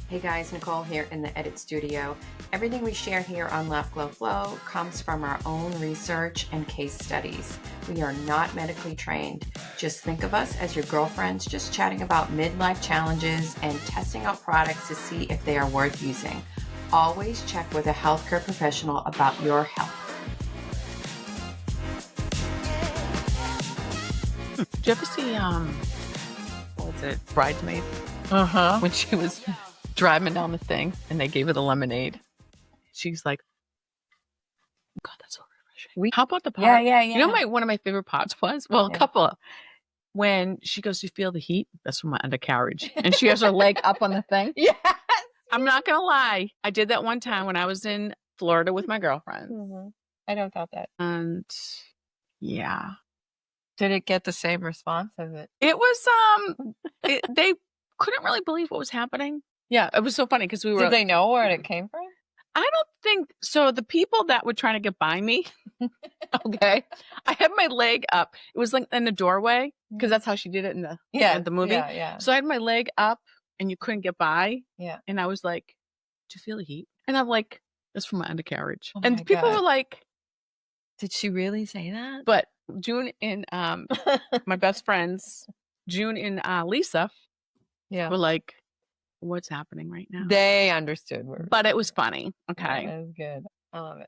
Hey guys, Nicole here in the edit studio. Everything we share here on Laugh Glow Flow comes from our own research and case studies. We are not medically trained. Just think of us as your girlfriends just chatting about midlife challenges and testing out products to see if they are worth using. Always check with a healthcare professional about your health. Did you ever see, what was it, Bridesmaids? Uh-huh. When she was driving down the thing and they gave her the lemonade. She's like, God, that's so refreshing. How about the part? Yeah. You know, one of my favorite parts was, well, a couple. When she goes, you feel the heat? That's from my undercarriage. And she has her leg up on the thing. Yes. I'm not going to lie. I did that one time when I was in Florida with my girlfriend. Mm-hmm. I don't doubt that. And yeah. Did it get the same response as it? It was, they couldn't really believe what was happening. Yeah, it was so funny because we were. Did they know where it came from? I don't think so. The people that were trying to get by me, okay, I had my leg up. It was like in the doorway because that's how she did it in the movie. Yeah. So I had my leg up and you couldn't get by. Yeah. And I was like, "Do you feel the heat?" And I'm like, "That's from my undercarriage." Oh and my people God. were like, "Did she really say that?" But June and my best friends, June and Lisa, were like, what's happening right now? They understood. But it was funny. Okay. Yeah, it was good. I love it.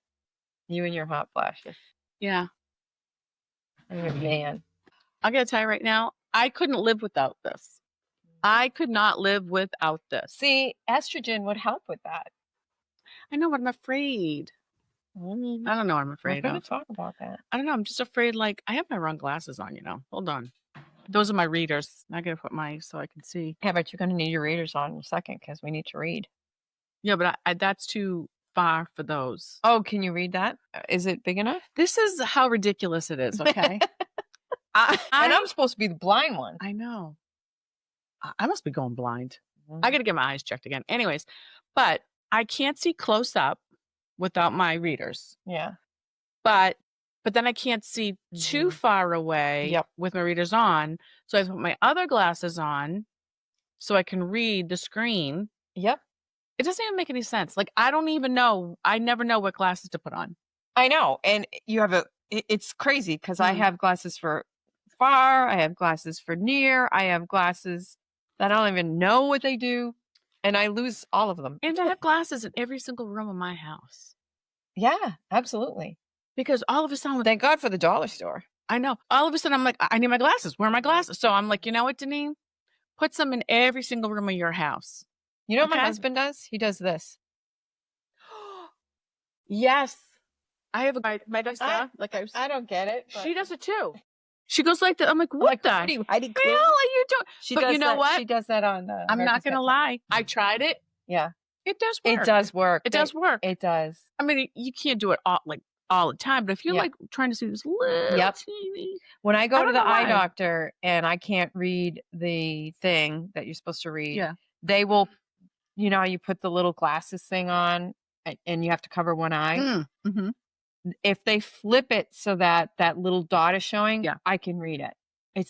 You and your hot flashes. Yeah. Man. I gotta tell you right now, I couldn't live without this. I could not live without this. See, estrogen would help with that. I know, but I'm afraid. I don't know what I'm afraid We're gonna of. talk about that. I don't know. I'm just afraid, like, I have my wrong glasses on, Hold on. Those are my readers. I gotta put so I can see. Yeah, but you're gonna need your readers on in a second because we need to read. Yeah, but that's too far for those. Oh, can you read that? Is it big enough? This is how ridiculous it is, okay? And I'm supposed to be the blind one. I know. I must be going blind. I gotta get my eyes checked again. Anyways, but I can't see close up without my readers. Yeah. But then I can't see too far away with my readers on. So I put my other glasses on so I can read the screen. Yep. It doesn't even make any sense. Like, I don't even know. I never know what glasses to put on. I know. And you have it's crazy because I have glasses for far. I have glasses for near. I have glasses that I don't even know what they do. And I lose all of them. And I have glasses in every single room of my house. Yeah, absolutely. Because all of a sudden, thank God for the dollar store. I know. All of a sudden, I'm like, I need my glasses. Where are my glasses? So I'm like, you know what, Daneen? Put some in every single room of your house. You know what my husband does? He does this. Yes. I have my sister. I don't get it. She does it too. She goes like that. I'm like, what the hell are you doing? But you know what? She does that on I'm not going to lie. I tried it. Yeah. It does work. It does work. It does work. It does. I mean, you can't do it all the time, but if you're like trying to see this little teeny. When I go to the eye doctor and I can't read the thing that you're supposed to read, they will, you put the little glasses thing on and you have to cover one eye. Mm-hmm. If they flip it so that little dot is showing, I can read it.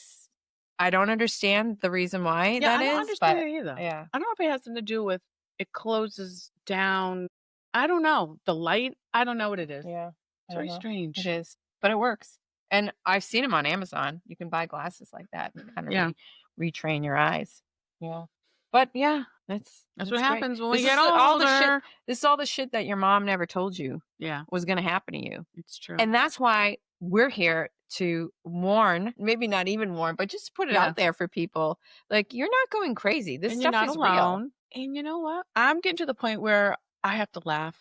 I don't understand the reason why that is. I don't understand it either. Yeah. I don't know if it has something to do with it closes down. I don't know. The light, I don't know what it is. Yeah. It's very strange. It is. But it works. And I've seen them on Amazon. You can buy glasses like that and kind of retrain your eyes. Yeah. But yeah, that's what happens when we get all older. the shit. This is all the shit that your mom never told you. Yeah. Was going to happen to you. It's true. And that's why we're here to warn, maybe not even warn, but just put it out there for people. Like, you're not going crazy. This and stuff you're not is alone. real. And you know what? I'm getting to the point where I have to laugh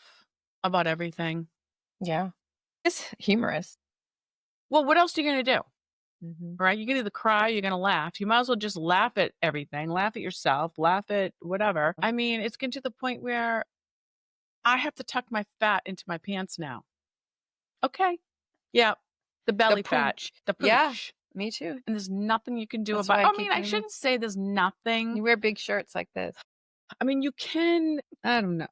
about everything. Yeah. It's humorous. Well, what else are you going to do? Right? You can either cry, you're going to laugh. You might as well just laugh at everything. Laugh at yourself. Laugh at whatever. I mean, it's getting to the point where I have to tuck my fat into my pants now. Okay. Yeah. The belly fat. The pooch. Yeah. Me too. And there's nothing you can do about it. I mean, I shouldn't say there's nothing. You wear big shirts like this. I mean, you can, I don't know.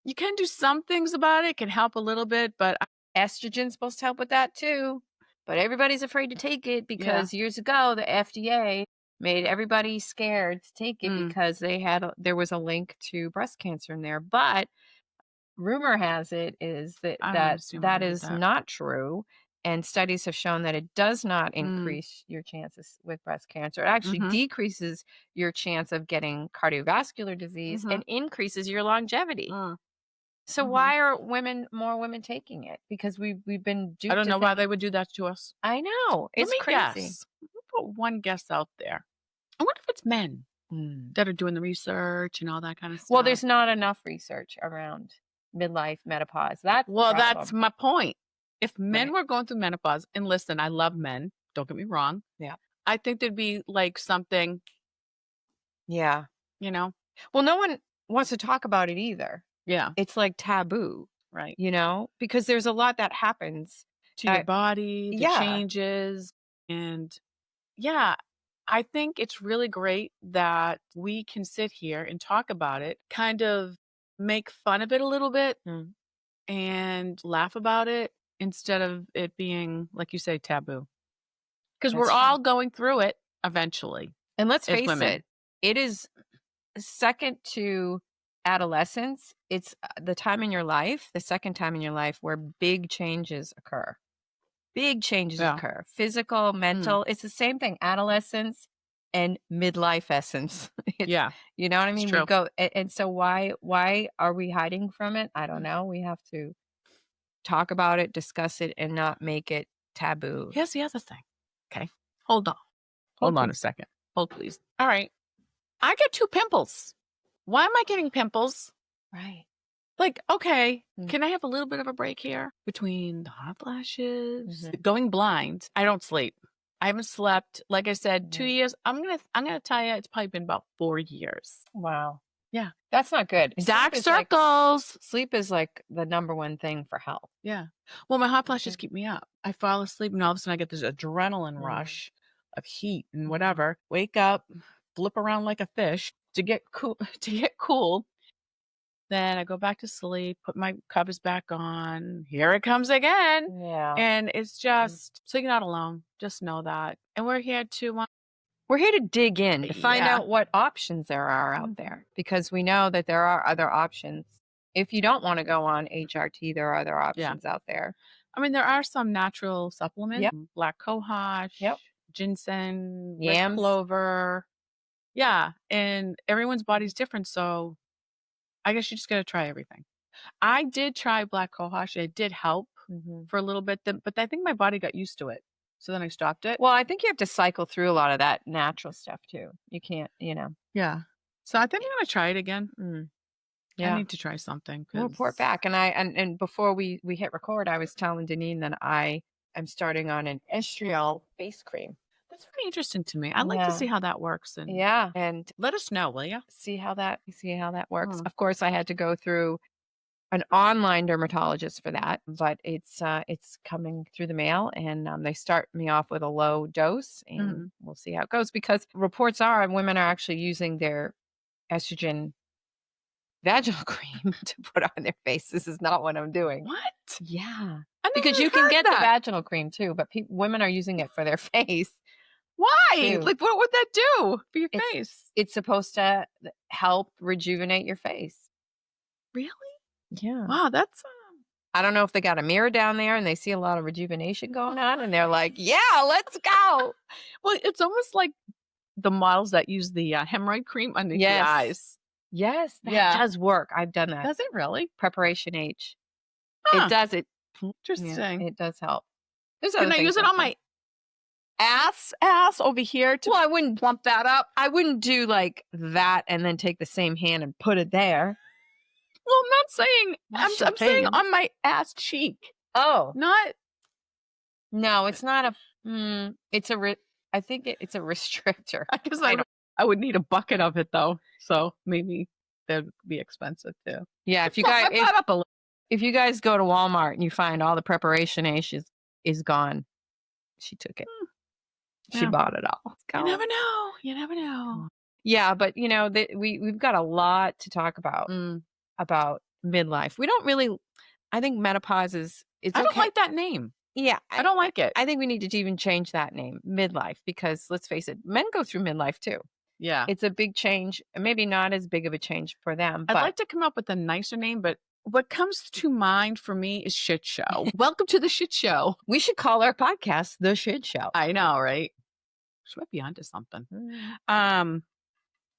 You can do some things about it. It can help a little bit, but estrogen's supposed to help with that too. But everybody's afraid to take it because years ago, the FDA made everybody scared to take it because there was a link to breast cancer in there. But rumor has it is I don't understand why that they did is that. not true. And studies have shown that it does not increase your chances with breast cancer. It actually decreases your chance of getting cardiovascular disease and increases your longevity. So why are more women taking it? Because we've been duped. I don't know why they would do that to us. I know. It's Let me crazy. guess. Let me put one guess out there. I wonder if it's men that are doing the research and all that kind of stuff. Well, there's not enough research around midlife menopause. That's my point. If men were going through menopause, and listen, I love men. Don't get me wrong. Yeah. I think there'd be like something. Yeah. Well, no one wants to talk about it either. Yeah. It's like taboo. Right. Because there's a lot that happens to your body, the changes. And yeah, I think it's really great that we can sit here and talk about it, kind of make fun of it a little bit and laugh about it instead of it being, like you say, taboo. Because we're all going through it eventually. And let's face it, it is second to adolescence. It's the time in your life, the second time in your life where big changes occur. Big changes occur. Physical, mental. It's the same thing. Adolescence and midlife essence. You know what I mean? We go, and so why are we hiding from it? I don't know. We have to talk about it, discuss it, and not make it taboo. Here's the other thing. Okay. Hold on a second. Hold, please. All right. I get 2 pimples. Why am I getting pimples? Right. Like, okay, can I have a little bit of a break here between the hot flashes, going blind? I don't sleep. I haven't slept. Like I said, 2 years. I'm gonna tell you, it's probably been about 4 years. Wow. Yeah. That's not good. Dark circles. Sleep is like the number one thing for health. Yeah. Well, my hot flashes keep me up. I fall asleep and all of a sudden I get this adrenaline rush of heat and whatever. Wake up, flip around like a fish to get cool. Then I go back to sleep, put my covers back on. Here it comes again. Yeah. And it's just, so you're not alone. Just know that. And we're here to dig in to find out what options there are out there, because we know that there are other options. If you don't want to go on HRT, there are other options out there. I mean, there are some natural supplements, black cohosh, ginseng, red clover. Yeah. And everyone's body's different. So I guess you just got to try everything. I did try black cohosh. It did help for a little bit, but I think my body got used to it. So then I stopped it. Well, I think you have to cycle through a lot of that natural stuff too. You can't, Yeah. So I think I'm going to try it again. I need to try something. We'll report back. And before we hit record, I was telling Daneen that I am starting on an estriol face cream. That's pretty interesting to me. I'd like to see how that works. And and let us know, will you? See how that works. Of course, I had to go through an online dermatologist for that, but it's coming through the mail, and they start me off with a low dose, and we'll see how it goes, because reports are women are actually using their estrogen vaginal cream to put on their face. This is not what I'm doing. What? Yeah. Because you can get the vaginal cream too, but women are using it for their face. Why? Too. Like, what would that do for your face? It's supposed to help rejuvenate your face. Really? Yeah. Wow, that's... I don't know if they got a mirror down there and they see a lot of rejuvenation going on, and they're like, yeah, let's go. Well, it's almost like the models that use the hemorrhoid cream underneath the eyes. Yes, that does work. I've done that. Does it really? Preparation H. Huh. It does it. Interesting. Yeah, it does help. Can I use it on my ass over here? Well, I wouldn't plump that up. I wouldn't do like that and then take the same hand and put it there. Well, I'm not saying, I'm saying on my ass cheek. Oh. Not. No, it's not a, I think it's a restrictor. I guess I would need a bucket of it though. So maybe that would be expensive too. Yeah. If you guys go to Walmart and you find all the preparation H is gone, she took it. She bought it all. You never know. You never know. Yeah. But we've got a lot to talk about midlife. We don't really, I think menopause is, I don't like that name. Yeah. I don't like it. I think we need to even change that name, midlife, because let's face it, men go through midlife too. Yeah. It's a big change, maybe not as big of a change for them. I'd But like to come up with a nicer name, but what comes to mind for me is shit show. Welcome to the shit show. we should call our podcast The Shit Show. I know, right? She might be onto something.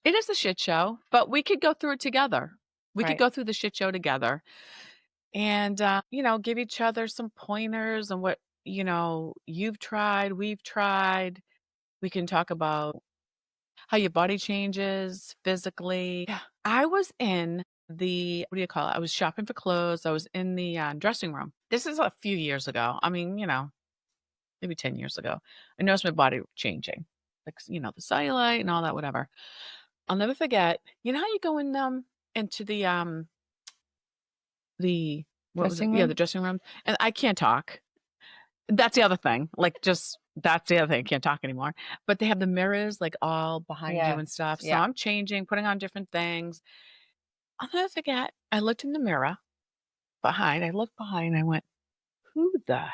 It is a shit show, but we could go through it together. We could go through the shit show together and, give each other some pointers on what, you've tried, we've tried. We can talk about how your body changes physically. Yeah. I was in the, what do you call it? I was shopping for clothes. I was in the dressing room. This is a few years ago. I mean, maybe 10 years ago. I noticed my body changing, like, the cellulite and all that, whatever. I'll never forget. You know how you go in into the what was it? Dressing Yeah, room? the dressing room, and I can't talk. That's the other thing. Like, that's the other thing. I can't talk anymore. But they have the mirrors like all behind you and stuff. So I'm changing, putting on different things. I'll never forget. I looked in the mirror behind. I looked behind. I went, "Who the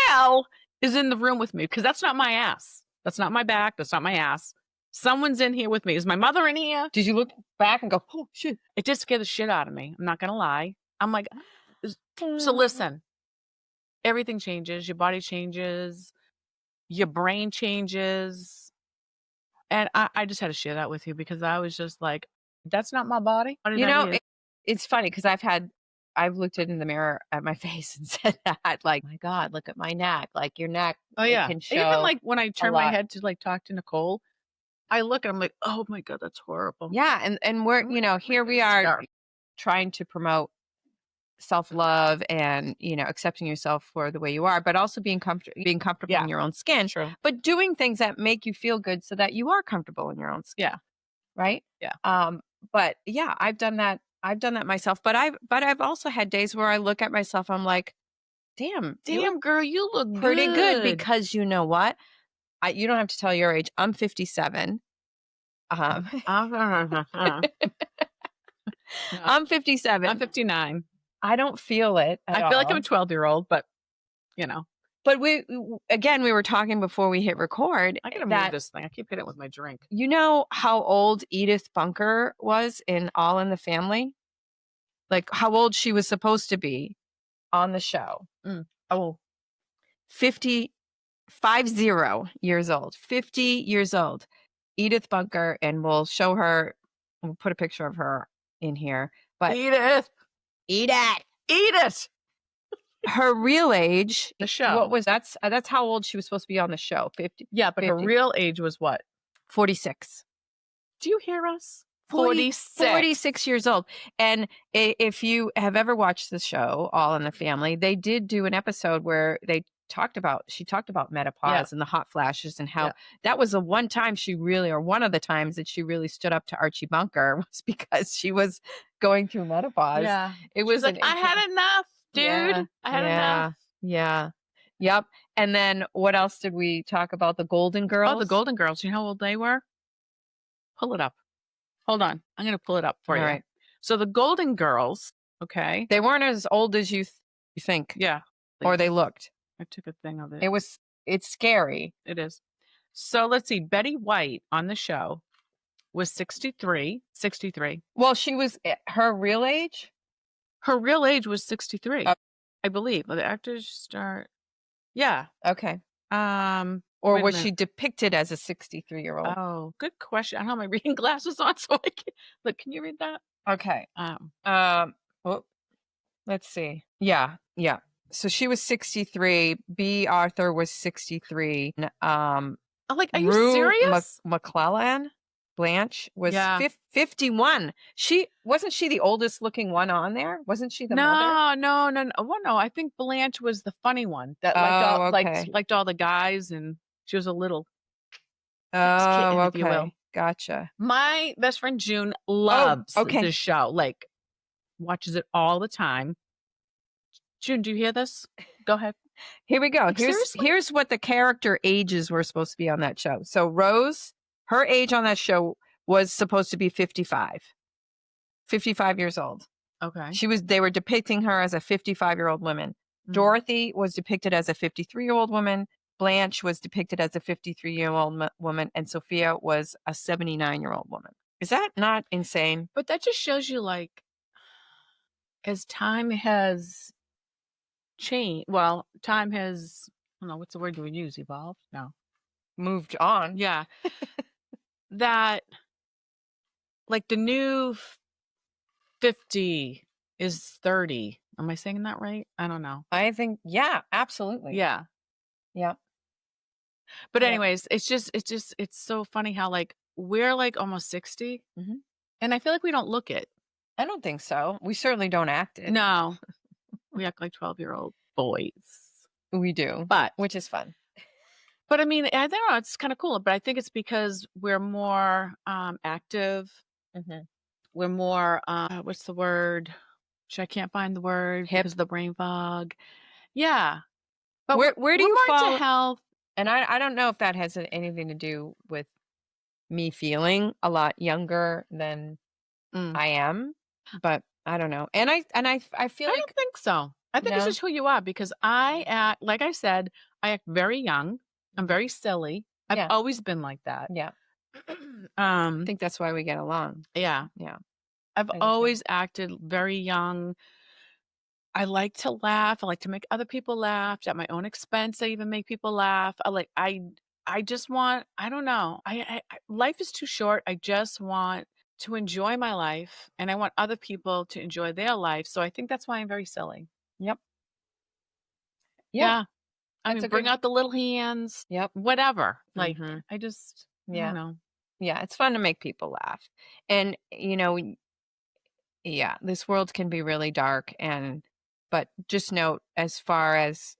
hell is in the room with me?" Because that's not my ass. That's not my back. That's not my ass. Someone's in here with me. Is my mother in here? Did you look back and go, "Oh shit"? It did scare the shit out of me. I'm not gonna lie. I'm like, so listen, everything changes. Your body changes. Your brain changes. And I just had to share that with you because I was just like, that's not my body. It's funny because I've looked in the mirror at my face and said that, like, my God, look at my neck. Like your neck, Oh yeah. can show. Even like when I turn my lot. head to like talk to Nicole, I look and I'm like, oh my God, that's horrible. Yeah, and we're here we are trying to promote self-love and accepting yourself for the way you are, but also being comfortable in your own skin. True. But doing things that make you feel good so that you are comfortable in your own skin. Yeah. Right? Yeah. But yeah, I've done that myself, but I've also had days where I look at myself, I'm like, damn girl, you look pretty good, because you know what? You don't have to tell your age. I'm 57. I'm 57. I'm 59. I don't feel it at I feel like all. I'm a 12-year-old, but But we were talking before we hit record. I gotta move this thing. I keep hitting it with my drink. You know how old Edith Bunker was in All in the Family? Like how old she was supposed to be on the show. Oh, 50 years old. 50 years old. Edith Bunker, and we'll put a picture of her in here. But Edith. Her real age, the show. What was that's how old she was supposed to be on the show. 50. Yeah, but 50. her real age was what? 46. Do you hear us? 46 years old. And if you have ever watched the show All in the Family, they did do an episode where she talked about menopause and the hot flashes, and how that was one of the times that she really stood up to Archie Bunker was because she was going through menopause. Yeah. It was like, I had enough, dude. I had enough. Yeah. Yep. And then what else did we talk about? The Golden Girls? Oh, the Golden Girls. You know how old they were? Pull it up. Hold on. I'm going to pull it up for you. Right. So the Golden Girls, okay. They weren't as old as you think. Yeah. Or they looked. I took a thing of it. It's scary. It is. So let's see. Betty White on the show was 63. Well, she was her real age? Her real age was 63. I believe. The actors start. Yeah. Okay. Or was she depicted as a 63-year-old? Oh, good question. I don't have my reading glasses on, so I can look. Can you read that? Okay. Let's see. Yeah. So she was 63. B. Arthur was 63. Are you Rue serious? McClellan Blanche was 51. Wasn't she the oldest looking one on there? Wasn't she the mother? No. Well, no, I think Blanche was the funny one that liked all the guys, and she was a little kitten, if you will. Gotcha. My best friend June loves the show. Like, watches it all the time. June, do you hear this? Go ahead. Here we go. Here's what the character ages were supposed to be on that show. So Rose, her age on that show was supposed to be 55 years old. Okay. They were depicting her as a 55-year-old woman. Dorothy was depicted as a 53-year-old woman. Blanche was depicted as a 53-year-old woman, and Sophia was a 79-year-old woman. Is that not insane? But that just shows you, like, as time has changed, well, time has, I don't know, what's the word you would use? Evolved? No. Moved on. Yeah. That, like, the new 50 is 30. Am I saying that right? I don't know. I think, yeah, absolutely. Yeah. Yeah. But Yep. anyways, it's so funny how, like, we're, like, almost 60, Mhm. and I feel like we don't look it. I don't think so. We certainly don't act it. No. We act like 12-year-old boys. We do, But which is fun. I mean, I don't know, it's kinda cool, but I think it's because we're more, active. Mhm. We're more, what's the word? I can't find the word Hip. because of the brain fog. Yeah. But Where do we're you more into fall? health. And I don't know if that has anything to do with me feeling a lot younger than Mm. I am, but I don't know. And I feel I like, don't think so. I think it's no. just who you are because I act, like I said, I act very young. I'm very silly. I've Yeah. always been like that. Yeah. I Um, think that's why we get along. yeah. Yeah. I've I do too. always acted very young. I like to laugh. I like to make other people laugh at my own expense. I even make people laugh. I just want, I don't know. Life is too short. I just want to enjoy my life and I want other people to enjoy their life. So I think that's why I'm very silly. Yep. Yeah. Yeah. I That's mean, a bring good. out the little hands, Yep. whatever. Like, Mhm. I just, I Yeah. don't know. Yeah, it's fun to make people laugh. And yeah, this world can be really dark, but just note, as far as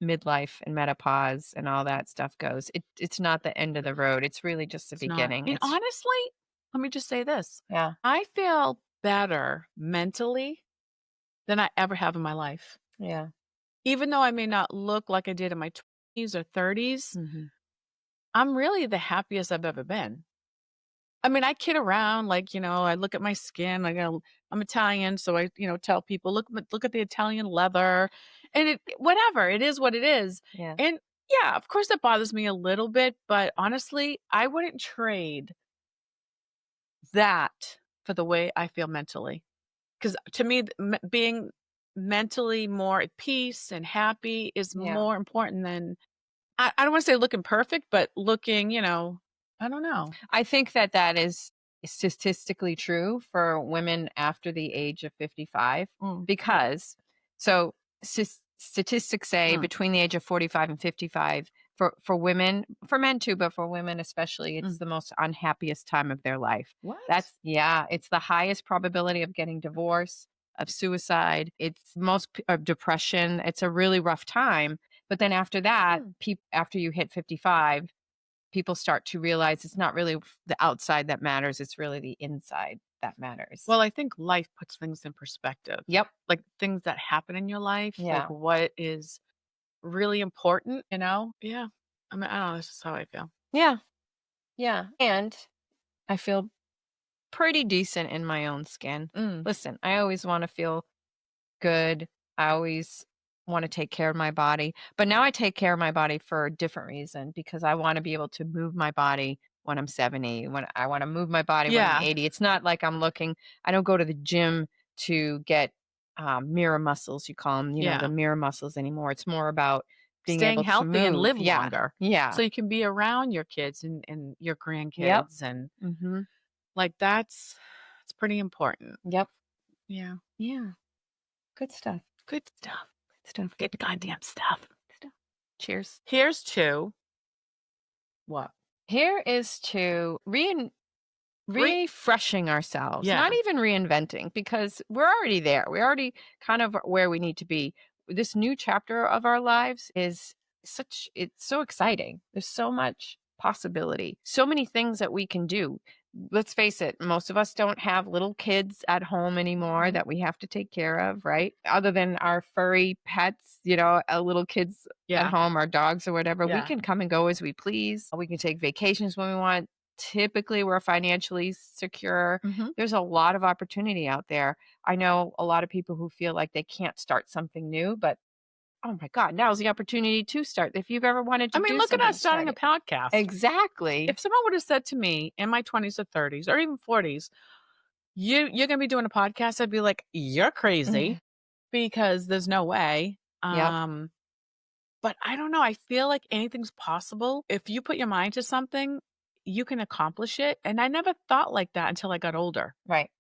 midlife and menopause and all that stuff goes, it's not the end of the road. It's really just the It's not. beginning. And It's honestly, let me just say this. yeah. I feel better mentally than I ever have in my life. Yeah. Even though I may not look like I did in my 20s or 30s, Mhm. I'm really the happiest I've ever been. I mean, I kid around, like, I look at my skin. I'm Italian, so I, tell people, look at the Italian leather, and whatever it is, what it is. Yeah. And yeah, of course, that bothers me a little bit, but honestly, I wouldn't trade that for the way I feel mentally. Because to me, being mentally more at peace and happy is Yeah. more important than I don't wanna say looking perfect, but looking, I don't know. I think that is statistically true for women after the age of 55, Mm, because so statistics say mm, between the age of 45 and 55, for women, for men too, but for women especially, it's mm. the most unhappiest time of their life. What? Yeah, it's the highest probability of getting divorce, of suicide. It's most of depression. It's a really rough time. But then after that, Hmm. after you hit 55, people start to realize it's not really the outside that matters, it's really the inside that matters. Well, I think life puts things in perspective. Yep. Like, things that happen in your life, like, Yeah. what is really important, you know? Yeah. I mean, I don't know, that's just how I feel. Yeah. Yeah. And I feel pretty decent in my own skin. Mm. Listen, I always want to feel good. I always want to take care of my body. But now I take care of my body for a different reason, because I want to be able to move my body when I'm 70, when I want to move my body when I'm Yeah. 80. It's not like I don't go to the gym to get mirror muscles, you call them, the Yeah. mirror muscles anymore. It's more about being Staying able to healthy and move. live Yeah. longer Yeah. so you can be around your kids and your Yep. grandkids, and, Mm-hmm. like, it's pretty important. Yep. Yeah. Yeah. Good stuff. Good stuff. Good stuff. Good goddamn stuff. Stuff. Cheers. Here's to what? Here is to Re refreshing ourselves, Yeah. not even reinventing, because we're already there. We're already kind of where we need to be. This new chapter of our lives is it's so exciting. There's so much possibility, so many things that we can do. Let's face it, most of us don't have little kids at home anymore Mhm. that we have to take care of, right? Other than our furry pets, little kids at Yeah. home, our dogs or whatever. We Yeah. can come and go as we please. We can take vacations when we want. Typically, we're financially secure. Mhm. There's a lot of opportunity out there. I know a lot of people who feel like they can't start something new, but oh my God, now's the opportunity to start. If you've ever wanted to do look at something, us starting a start podcast. it. Exactly. If someone would have said to me in my 20s or 30s or even 40s, you're going to be doing a podcast, I'd be like, you're crazy because there's no way. Yep. But I don't know. I feel like anything's possible. If you put your mind to something, you can accomplish it. And I never thought like that until I got older. Right.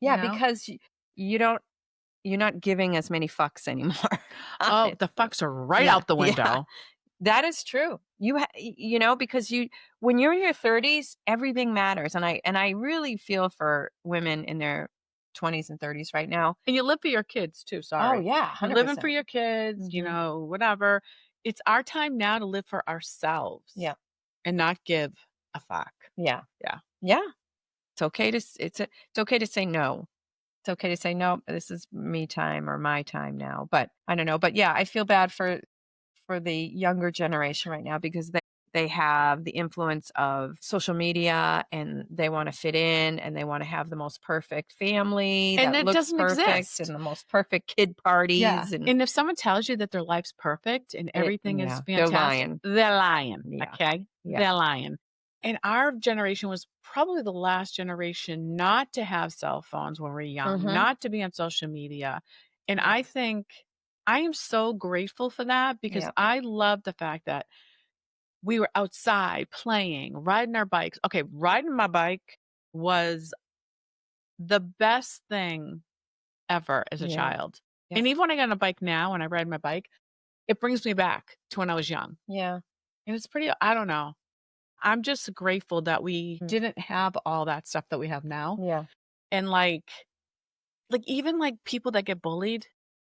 You Yeah, know? because you're not giving as many fucks anymore. Oh, the fucks are right Yeah, out the window. yeah. That is true. Because when you're in your 30s, everything matters, and I really feel for women in their 20s and 30s right now. And you live for your kids too. Oh Sorry. yeah, You're 100%. living for your kids, Mhm. whatever. It's our time now to live for ourselves. Yeah, And not give a fuck. yeah, Yeah. yeah. It's okay to it's okay to say no. It's okay to say no. This is me time or my time now. But I don't know. But yeah, I feel bad for the younger generation right now because they have the influence of social media and they want to fit in and they want to have the most perfect family And that it looks doesn't perfect exist. and the most perfect kid parties and And if someone tells you that their life's perfect and everything is they're fantastic, lying. they're lying. Yeah. Okay? Yeah. They're lying. And our generation was probably the last generation not to have cell phones when we were young, Mhm. not to be on social media. And Yeah. I think I am so grateful for that because Yeah. I love the fact that we were outside playing, riding our bikes. Okay, riding my bike was the best thing ever as a Yeah. child. Yeah. And even when I get on a bike now and I ride my bike, it brings me back to when I was young. Yeah. And it's pretty, I don't know. I'm just grateful that we didn't have all that stuff that we have now. Yeah. And even like people that get bullied,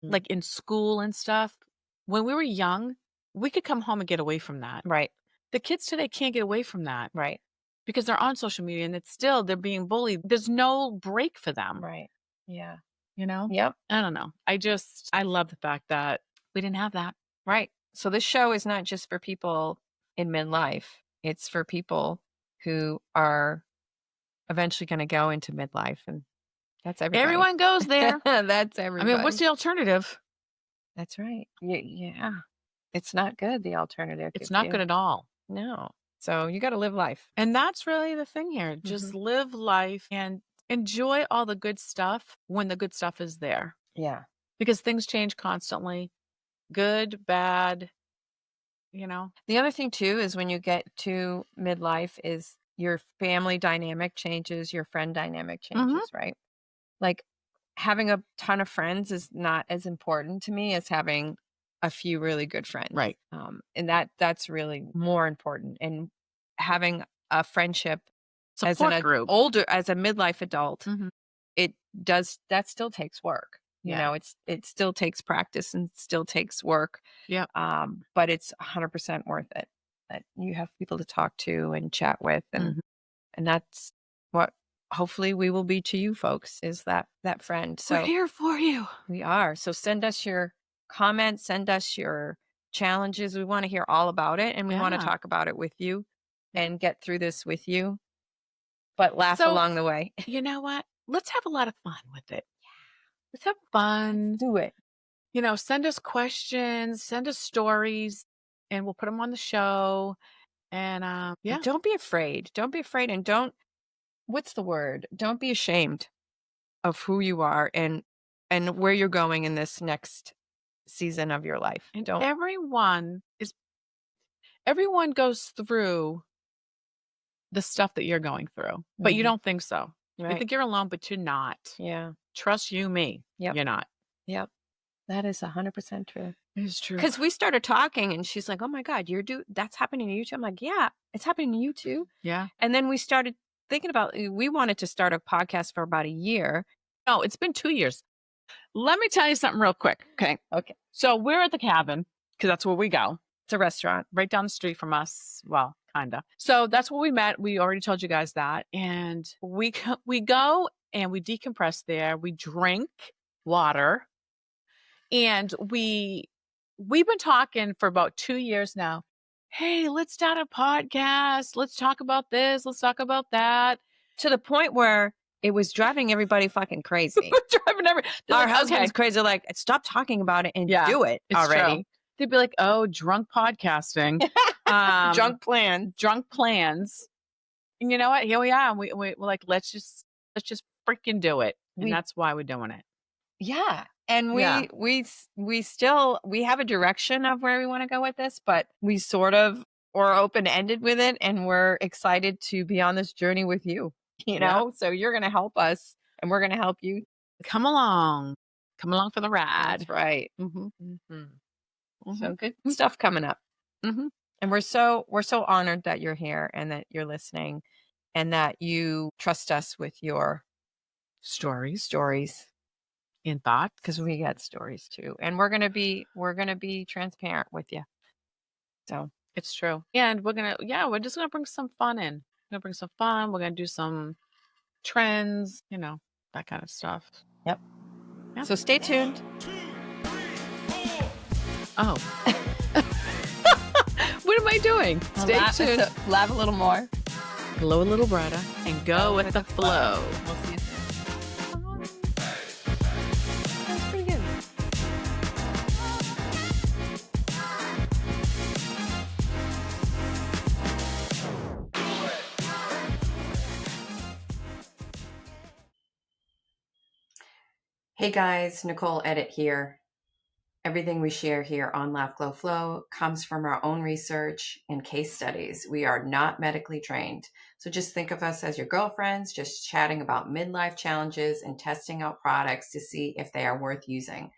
Mm. like in school and stuff, when we were young, we could come home and get away from that. Right. The kids today can't get away from that Right. because they're on social media and they're being bullied. There's no break for them. Right. Yeah. Yep. I don't know. I love the fact that we didn't have that. Right. So this show is not just for people in midlife. It's for people who are eventually going to go into midlife, and that's everybody. Everyone goes there. That's everybody. What's the alternative? That's right. Yeah. It's not good, the alternative. It's not good at all. No. So you got to live life. And that's really the thing here. Just live life and enjoy all the good stuff when the good stuff is there. Yeah. Because things change constantly. Good, bad, The other thing too is when you get to midlife is your family dynamic changes, your friend dynamic changes, right? Like having a ton of friends is not as important to me as having a few really good friends. Right. And that's really more important. And having a friendship Support group. as a midlife adult, that still takes work. Yeah. It still takes practice and still takes work. Yeah. But it's 100% worth it that you have people to talk to and chat with. And that's what hopefully we will be to you folks, is that friend. So we're here for you. We are. So send us your comments, send us your challenges. We want to hear all about it, and we want to talk about it with you and get through this with you, but laugh along the way. You know what? Let's have a lot of fun with it. Yeah. Let's have fun. Do it. Send us questions, send us stories, and we'll put them on the show. And And don't be afraid. Don't be afraid. And what's the word? Don't be ashamed of who you are and where you're going in this next season of your life. And everyone goes through the stuff that you're going through, but you don't think so. Right. You think you're alone, but you're not. Yeah. Trust you, me. Yep. You're not. Yep. That is 100% true. It is true. Because we started talking and she's like, oh my God, that's happening to you too. I'm like, yeah, it's happening to you too. Yeah. And then we started thinking about, we wanted to start a podcast for about a year. No, it's been 2 years. Let me tell you something real quick. Okay. So we're at the cabin because that's where we go. It's a restaurant right down the street from us. Well, kind of. So that's where we met. We already told you guys that. And we go and we decompress there. We drink water. And we've been talking for about 2 years now. Hey, let's start a podcast. Let's talk about this. Let's talk about that. To the point where It was driving everybody fucking crazy. Our husband's crazy. Like, stop talking about it and do it already. True. They'd be like, "Oh, drunk podcasting, Drunk plans." And you know what? Here we are. We're like, let's just freaking do it, and that's why we're doing it. Yeah. And we still have a direction of where we want to go with this, but we sort of are open-ended with it, and we're excited to be on this journey with you, you know? So you're going to help us and we're going to help you. Come along for the ride. That's right. Mm-hmm. So good stuff coming up. And we're so honored that you're here and that you're listening and that you trust us with your stories and thoughts, because we got stories too, and we're gonna be transparent with you. So it's true, and we're just gonna bring some fun in. We're gonna bring some fun. We're gonna do some trends, that kind of stuff. Yep. So stay tuned. Oh, what am I doing? Stay tuned. So laugh a little more, glow a little brighter, and go with the flow. We'll see you soon. Hey guys, Nicole Edit here. Everything we share here on Laugh Glow Flow comes from our own research and case studies. We are not medically trained. So just think of us as your girlfriends, just chatting about midlife challenges and testing out products to see if they are worth using.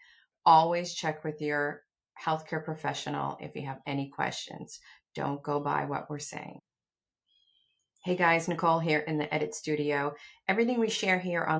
Always check with your healthcare professional if you have any questions. Don't go by what we're saying. Hey guys, Nicole here in the Edit Studio. Everything we share here on